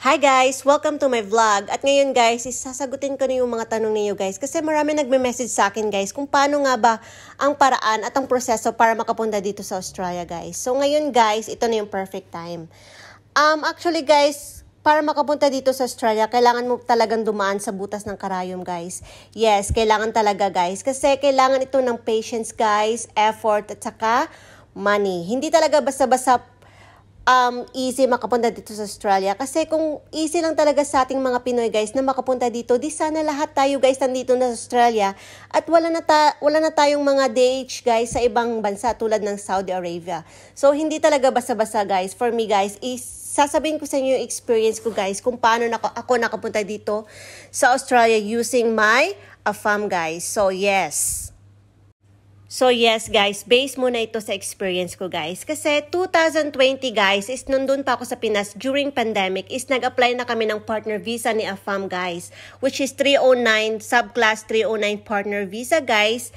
Hi guys! Welcome to my vlog. At ngayon guys, sasagutin ko na yung mga tanong niyo guys. Kasi marami nagme-message sa akin guys kung paano nga ba ang paraan at ang proseso para makapunta dito sa Australia guys. So ngayon guys, ito na yung perfect time. Actually guys, para makapunta dito sa Australia, kailangan mo talagang dumaan sa butas ng karayom guys. Yes, kailangan talaga guys. Kasi kailangan ito ng patience guys, effort at saka money. Hindi talaga basta-basta easy makapunta dito sa Australia. Kasi kung easy lang talaga sa ating mga Pinoy guys na makapunta dito, di sana lahat tayo guys nandito na sa Australia at wala na tayong mga DH guys sa ibang bansa tulad ng Saudi Arabia. So hindi talaga basta-basta guys. For me guys, sasabihin ko sa inyo yung experience ko guys kung paano ako nakapunta dito sa Australia using my AFAM guys. So yes guys, base muna ito sa experience ko guys. Kasi 2020 guys, is nandun pa ako sa Pinas during pandemic, is nag-apply na kami ng partner visa ni AFAM guys. Which is 309, subclass 309 partner visa guys.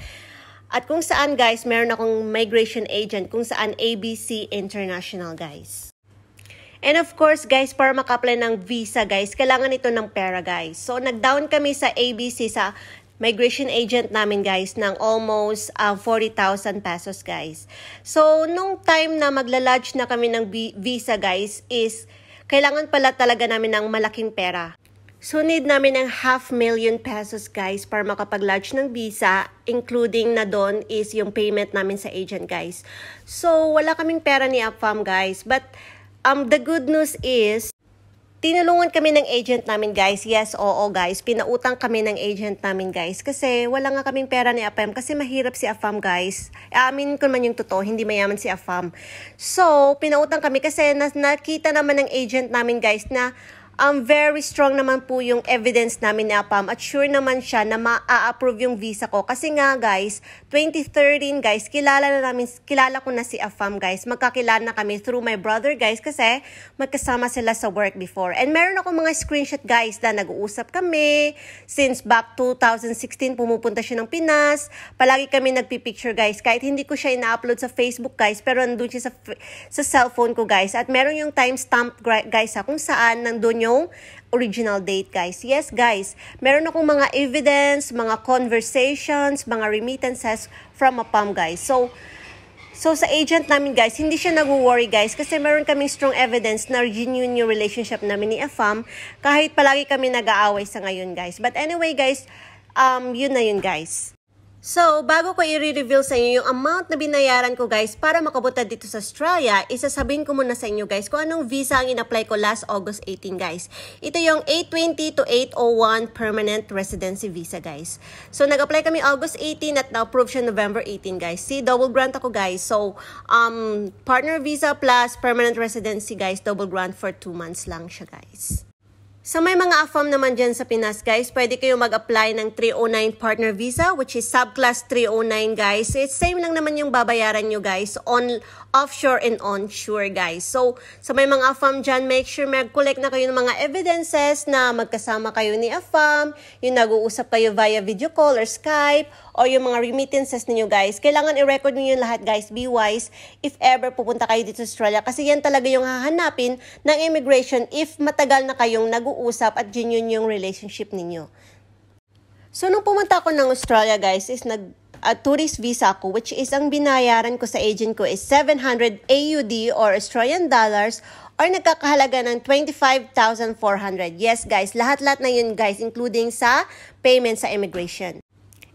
At kung saan guys, meron akong migration agent kung saan ABC International guys. And of course guys, para maka-apply ng visa guys, kailangan ito ng pera guys. So nag-down kami sa ABC sa migration agent namin guys ng almost 40,000 pesos guys. So nung time na magla-lodge na kami ng visa guys is kailangan pala talaga namin ng malaking pera. So need namin ng 500,000 pesos guys para makapag-lodge ng visa, including na doon is yung payment namin sa agent guys. So wala kaming pera ni AFAM guys, but the good news is tinulungan kami ng agent namin guys. Yes, oo guys. Pinautang kami ng agent namin guys. Kasi wala nga kaming pera ni AFAM. Kasi mahirap si AFAM guys. Aaminin ko naman yung totoo. Hindi mayaman si AFAM. So, pinautang kami kasi nakita naman ng agent namin guys na very strong naman po yung evidence namin ni AFAM at sure naman siya na ma-approve yung visa ko. Kasi nga guys, 2013 guys, kilala ko na si AFAM guys. Magkakilala na kami through my brother guys kasi magkasama sila sa work before. And meron ako mga screenshot guys na nag-uusap kami. Since back 2016 pumupunta siya ng Pinas. Palagi kami nagpipicture guys. Kahit hindi ko siya ina-upload sa Facebook guys, pero nandun siya sa cellphone ko guys. At meron yung timestamp guys kung saan nandun yung original date guys. Yes guys, meron akong mga evidence, mga conversations, mga remittances from AFAM guys. So sa agent namin guys, hindi siya nag-worry guys kasi meron kaming strong evidence na genuine yung relationship namin ni AFAM kahit palagi kami nag-aaway sa ngayon guys. But anyway guys, yun na yun guys. So, bago ko i-reveal sa inyo yung amount na binayaran ko guys para makapunta dito sa Australia, isasabihin ko muna sa inyo guys kung anong visa ang in-apply ko last August 18 guys. Ito yung 820 to 801 permanent residency visa guys. So, nag-apply kami August 18 at na-approve siya November 18 guys. See, double grant ako guys. So, partner visa plus permanent residency guys, double grant for 2 months lang siya guys. Sa may mga AFAM naman dyan sa Pinas guys, pwede kayo mag-apply ng 309 partner visa which is subclass 309 guys. It's same lang naman yung babayaran nyo guys on offshore and onshore guys. So sa may mga AFAM dyan, make sure mag-collect na kayo ng mga evidences na magkasama kayo ni AFAM, yung nag-uusap kayo via video call or Skype, o yung mga remittances ninyo guys. Kailangan i-record niyo lahat guys. Be wise if ever pupunta kayo dito sa Australia kasi yan talaga yung hahanapin ng immigration if matagal na kayong nag-uusap at genuine yung relationship ninyo. So nung pumunta ako ng Australia guys is tourist visa ako which is ang binayaran ko sa agent ko is 700 AUD or Australian dollars or nagkakahalaga ng 25,400. Yes guys, lahat-lahat na yun guys including sa payment sa immigration.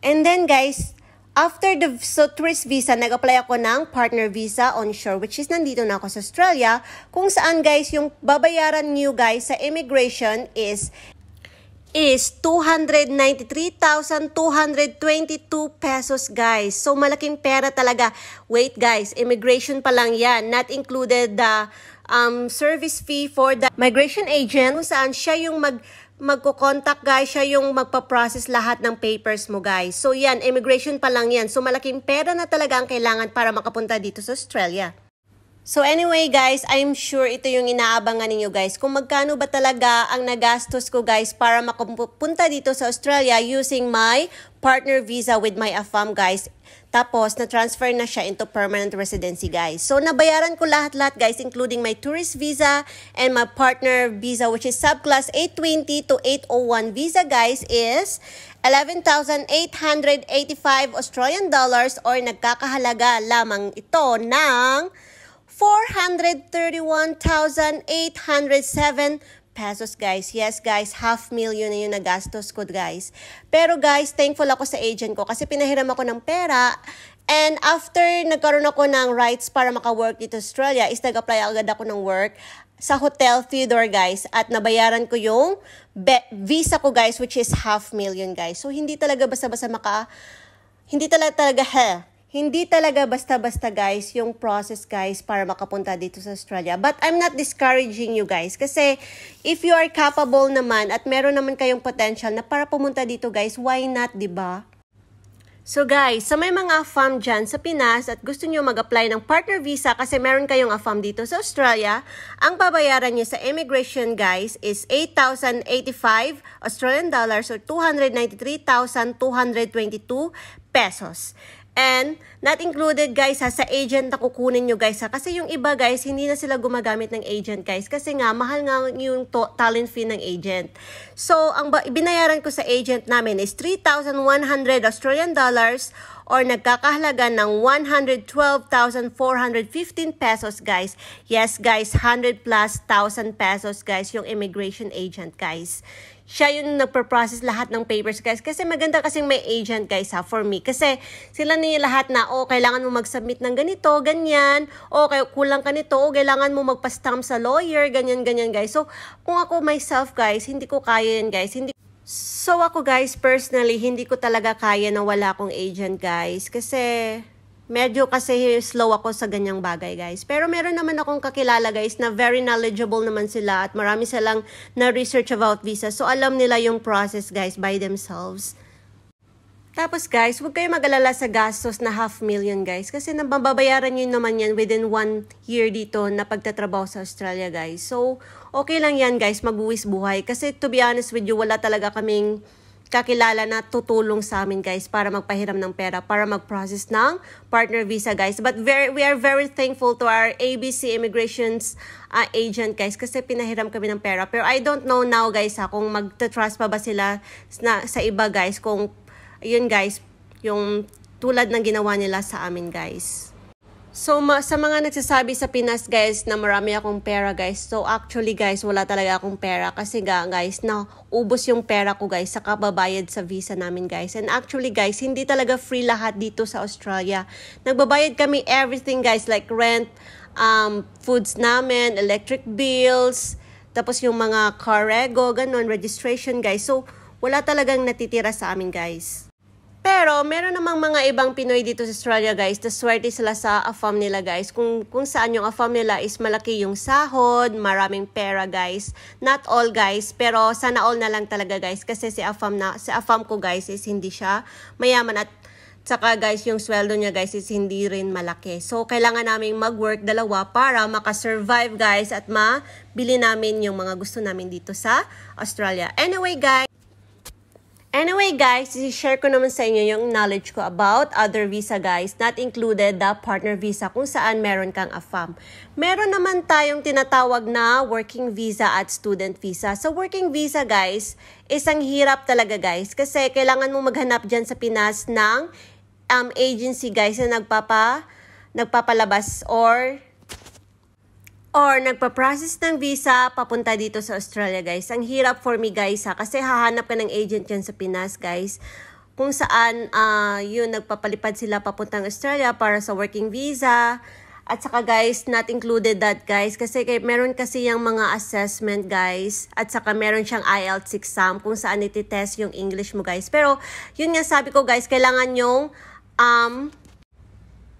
And then guys, after the tourist visa, nag-apply ako ng partner visa onshore which is nandito na ako sa Australia kung saan guys yung babayaran nyo guys sa immigration is 293,222 pesos guys. So malaking pera talaga. Wait guys, immigration pa lang yan. Not included the service fee for the migration agent kung saan siya yung magko-contact guys, siya yung magpa-process lahat ng papers mo guys. So yan, immigration pa lang yan. So malaking pera na talaga ang kailangan para makapunta dito sa Australia. So anyway guys, I'm sure ito yung inaabangan ninyo guys. Kung magkano ba talaga ang nagastos ko guys para makapunta dito sa Australia using my partner visa with my AFAM guys. Tapos, na-transfer na siya into permanent residency, guys. So, nabayaran ko lahat-lahat, guys, including my tourist visa and my partner visa, which is subclass 820 to 801 visa, guys, is 11,885 Australian dollars or nagkakahalaga lamang ito ng 431,807 pesos, guys. Yes, guys, 500,000 na yung nagastos ko, guys. Pero, guys, thankful ako sa agent ko kasi pinahiram ako ng pera. And after nagkaroon ako ng rights para maka-work dito sa Australia, is nag-apply agad ako ng work sa Hotel Theodore, guys. At nabayaran ko yung visa ko, guys, which is 500,000, guys. So, hindi talaga basta-basta Hindi talaga basta-basta, guys, yung process, guys, para makapunta dito sa Australia. But I'm not discouraging you, guys. Kasi if you are capable naman at meron naman kayong potential na para pumunta dito, guys, why not, diba? So guys, sa may mga AFAM dyan sa Pinas at gusto nyo mag-apply ng partner visa kasi meron kayong AFAM dito sa Australia, ang babayaran nyo sa immigration, guys, is 8,085 Australian dollars or 293,222 pesos. And not included, guys, sa agent na kukunin nyo, guys, kasi yung iba, guys, hindi na sila gumagamit ng agent, guys, kasi nga mahal nga yung talent fee ng agent. So ang binayaran ko sa agent namin is 3,100 Australian dollars or nagkakahalaga ng 112,415 pesos, guys. Yes, guys, 100 plus 1,000 pesos, guys, yung immigration agent, guys. Siya yung nagpo-process lahat ng papers, guys. Kasi maganda kasing may agent, guys, ha, for me. Kasi sila niya lahat na, kailangan mo mag-submit ng ganito, ganyan. Kulang ka nito, kailangan mo magpa-stamp sa lawyer, ganyan, guys. So, kung ako myself, guys, hindi ko kaya yan, guys. So, ako, guys, personally, hindi ko talaga kaya na wala akong agent, guys. Kasi medyo slow ako sa ganyang bagay, guys. Pero meron naman akong kakilala, guys, na very knowledgeable naman sila at marami silang na-research about visa. So, alam nila yung process, guys, by themselves. Tapos, guys, huwag kayo mag-alala sa gastos na 500,000, guys. Kasi nababayaran nyo naman yan within 1 year dito na pagtatrabaho sa Australia, guys. So, okay lang yan, guys, mag-uwis buhay. Kasi, to be honest with you, wala talaga kaming kakilala na tutulong sa amin, guys, para magpahiram ng pera, para mag-process ng partner visa, guys. But we are very thankful to our ABC Immigrations agent, guys, kasi pinahiram kami ng pera. Pero I don't know now, guys, kung magta-trust pa ba sila sa iba, guys, kung, yun, guys, yung tulad ng ginawa nila sa amin, guys. So, sa mga nagsasabi sa Pinas, guys, na marami akong pera, guys. So, actually, guys, wala talaga akong pera. Kasi guys, naubos yung pera ko, guys, sa kababayad sa visa namin, guys. And actually, guys, hindi talaga free lahat dito sa Australia. Nagbabayad kami everything, guys, like rent, foods namin, electric bills, tapos yung mga car rego, ganun, registration, guys. So, wala talagang natitira sa amin, guys. Pero, meron namang mga ibang Pinoy dito sa Australia, guys, na swerte sila sa AFAM nila, guys. Kung saan yung AFAM nila is malaki yung sahod, maraming pera, guys. Not all, guys, pero sana all na lang talaga, guys. Kasi si AFAM ko, guys, is hindi siya mayaman at saka, guys, yung sweldo niya, guys, is hindi rin malaki. So, kailangan namin mag-work dalawa para makasurvive, guys, at mabili namin yung mga gusto namin dito sa Australia. Anyway, guys, i-share ko naman sa inyo yung knowledge ko about other visa, guys, not included the partner visa kung saan meron kang AFAM. Meron naman tayong tinatawag na working visa at student visa. So, working visa, guys, isang hirap talaga, guys, kasi kailangan mo maghanap dyan sa Pinas ng agency, guys, na nagpapalabas or nagpa-process ng visa papunta dito sa Australia, guys. Ang hirap for me, guys, kasi hahanap ka ng agent yan sa Pinas, guys. Kung saan, yun, nagpapalipad sila papuntang Australia para sa working visa. At saka, guys, not included that, guys. Kasi meron kasi yung mga assessment, guys. At saka meron siyang IELTS exam kung saan ititest yung English mo, guys. Pero, yun nga sabi ko, guys, kailangan yung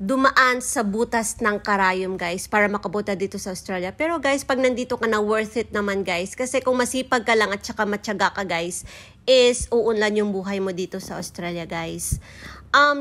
dumaan sa butas ng karayom, guys, para makabuta dito sa Australia. Pero, guys, pag nandito ka na, worth it naman, guys. Kasi kung masipag ka lang at saka matyaga ka, guys, is uunlad yung buhay mo dito sa Australia, guys.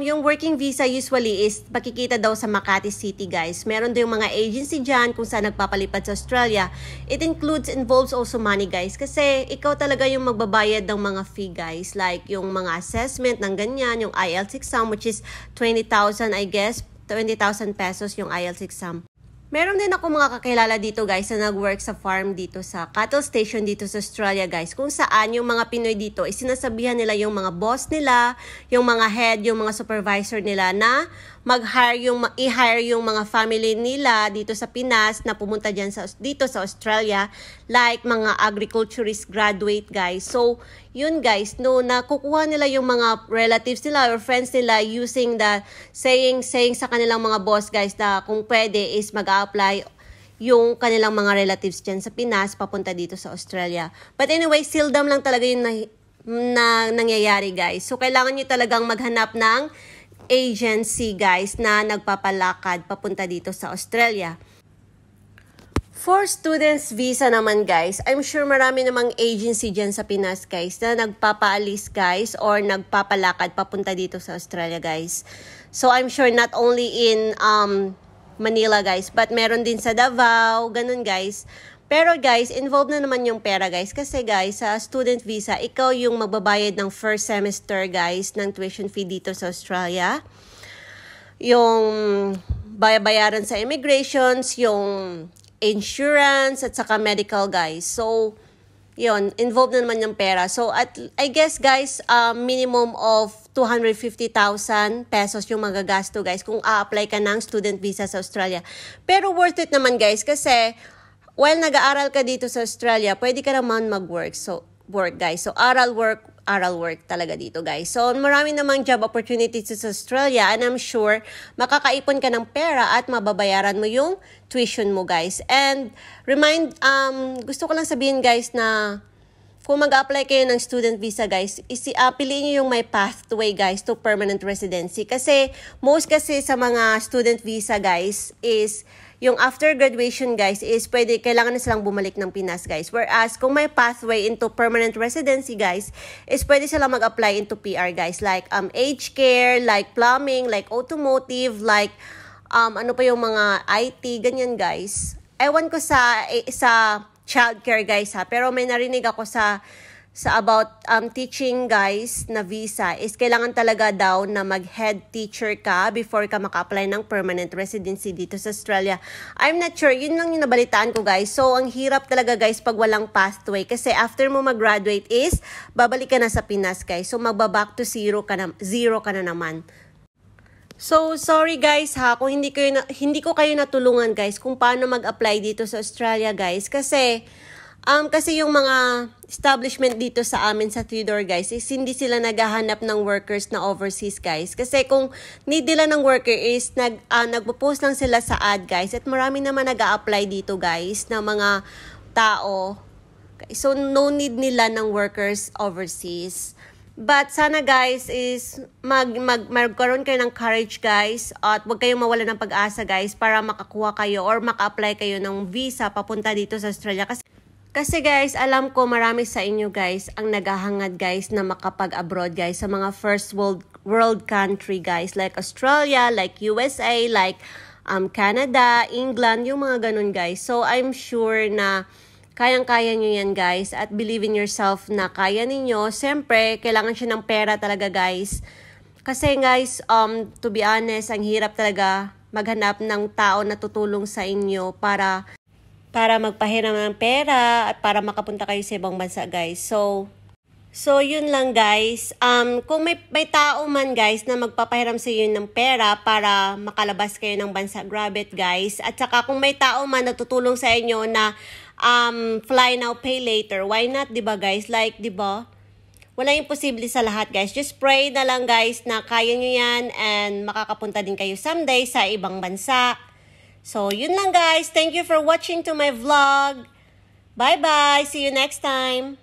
Yung working visa usually is makikita daw sa Makati City, guys. Meron din yung mga agency dyan kung saan nagpapalipad sa Australia. It involves also money, guys. Kasi ikaw talaga yung magbabayad ng mga fee, guys. Like yung mga assessment ng ganyan, yung IELTS exam, which is 20,000, I guess. 20,000 pesos yung IELTS exam. Meron din ako mga kakilala dito, guys, na nag-work sa farm dito sa cattle station dito sa Australia, guys. Kung saan yung mga Pinoy dito, sinasabihan nila yung mga boss nila, yung mga head, yung mga supervisor nila na i-hire yung mga family nila dito sa Pinas na pumunta dito sa Australia, like mga agriculturist graduate, guys. So, yun, guys, no, nakukuha nila yung mga relatives nila or friends nila using the saying sa kanilang mga boss, guys, na kung pwede is mag-a-apply yung kanilang mga relatives dyan sa Pinas papunta dito sa Australia. But anyway, sildam lang talaga yung na nangyayari, guys. So, kailangan nyo talagang maghanap ng agency, guys, na nagpapalakad papunta dito sa Australia. For students visa naman, guys, I'm sure marami namang agency dyan sa Pinas, guys, na nagpapaalis, guys, or nagpapalakad papunta dito sa Australia, guys. So, I'm sure not only in Manila, guys, but meron din sa Davao, ganun, guys. Pero, guys, involved na naman yung pera, guys. Kasi, guys, sa student visa, ikaw yung magbabayad ng first semester, guys, ng tuition fee dito sa Australia. Yung bayaran sa immigrations, yung insurance, at saka medical, guys. So, yun, involved na naman yung pera. So, I guess, guys, minimum of 250,000 pesos yung magagasto, guys, kung a-apply ka ng student visa sa Australia. Pero worth it naman, guys, kasi while nag-aaral ka dito sa Australia, pwede ka naman mag-work. So, guys. So, aral work talaga dito, guys. So, marami namang job opportunities sa Australia and I'm sure makakaipon ka ng pera at mababayaran mo yung tuition mo, guys. And gusto ko lang sabihin, guys, na kung mag-apply kayo ng student visa, guys, piliin nyo yung may pathway, guys, to permanent residency. Kasi, most kasi sa mga student visa, guys, is yung after graduation, guys, is kailangan na silang bumalik ng Pinas, guys. Whereas, kung may pathway into permanent residency, guys, is pwede silang mag-apply into PR, guys. Like, aged care, like plumbing, like automotive, like, ano pa yung mga IT, ganyan, guys. Ewan ko sa childcare, guys, ha. Pero may narinig ako sa about teaching, guys, na visa is kailangan talaga daw na mag-head teacher ka before ka maka-apply ng permanent residency dito sa Australia. I'm not sure. Yun lang yung nabalitaan ko, guys. So, ang hirap talaga, guys, pag walang pathway. Kasi after mo mag-graduate is babalik ka na sa Pinas, guys. So, magba-back to zero ka na naman. So, sorry, guys, ha, kung hindi ko kayo natulungan, guys, kung paano mag-apply dito sa Australia, guys. Kasi yung mga establishment dito sa amin sa Theodore, guys, is hindi sila naghahanap ng workers na overseas, guys. Kasi kung need nila ng worker is nagpo-post lang sila sa ad, guys. At marami naman nag-a-apply dito, guys, na mga tao. So, no need nila ng workers overseas. But sana, guys, is magkaroon kayo ng courage, guys, at huwag kayong mawala ng pag-asa, guys, para makakuha kayo or maka-apply kayo ng visa papunta dito sa Australia. Kasi, guys, alam ko marami sa inyo, guys, ang naghahangad, guys, na makapag-abroad, guys, sa mga first world country, guys, like Australia, like USA, like Canada, England, yung mga ganun, guys. So, I'm sure na kayang-kaya nyo yan, guys, at believe in yourself na kaya ninyo. Siyempre, kailangan siya ng pera talaga, guys. Kasi, guys, to be honest, ang hirap talaga maghanap ng tao na tutulong sa inyo para magpahiram ng pera at para makapunta kayo sa ibang bansa, guys. So yun lang, guys. Kung may tao man, guys, na magpapahiram sa iyo ng pera para makalabas kayo ng bansa, grab it, guys. At saka kung may tao man na tutulong sa inyo na fly now, pay later, why not, diba, guys? Like, diba? Wala imposible sa lahat, guys. Just pray na lang, guys, na kaya nyo yan and makakapunta din kayo someday sa ibang bansa. So, yun lang, guys. Thank you for watching to my vlog. Bye-bye. See you next time.